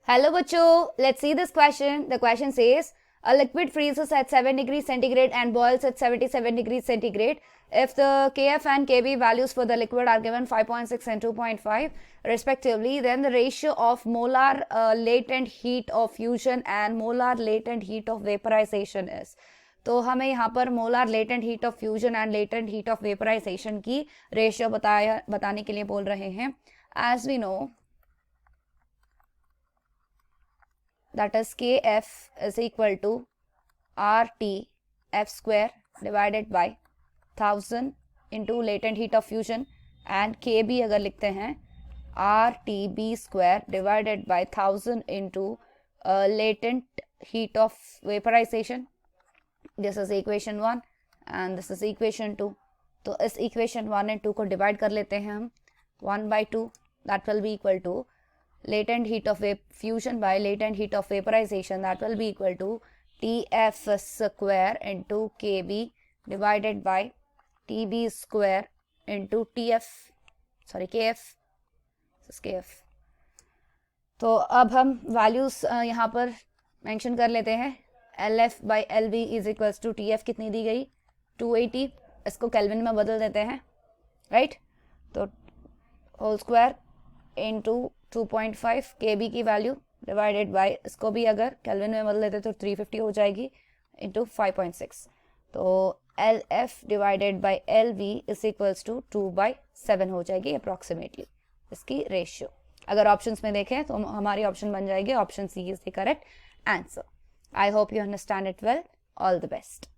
Hello bachcho, let's see this question. The question says a liquid freezes at 7 degrees centigrade and boils at 77 degrees centigrade. If the Kf and Kb values for the liquid are given 5.6 and 2.5 respectively, then the ratio of molar latent heat of fusion and molar latent heat of vaporization is. तो हमें यहाँ पर molar latent heat of fusion and latent heat of vaporization की ratio बताने के लिए बोल रहे हैं. As we know that is Kf is equal to RT F square divided by 1000 into latent heat of fusion and Kb अगर लिखते हैं RTB square divided by 1000 into latent heat of vaporization. This is equation 1 and this is equation 2. तो इस equation 1 and 2 को divide कर लेते हैं हम 1 by 2 that will be equal to latent heat of fusion by latent heat of vaporization, that will be equal to Tf square into Kb divided by Tb square into Kf. This is Kf. तो अब हम values यहाँ पर mention कर लेते हैं. Lf by Lv is equals to Tf कितनी दी गई 280. इसको केल्विन में बदल देते हैं, राइट? तो होल स्क्वायर इंटू 2.5 Kb की वैल्यू डिवाइडेड बाय इसको भी अगर केल्विन में बदल देते तो 350 हो जाएगी इंटू 5.6. तो Lf divided by Lv is equals to 2/7 हो जाएगी अप्रॉक्सीमेटली इसकी रेशियो. अगर ऑप्शंस में देखें तो हमारी ऑप्शन बन जाएगी option C is the correct answer. I hope you understand it well. All the best.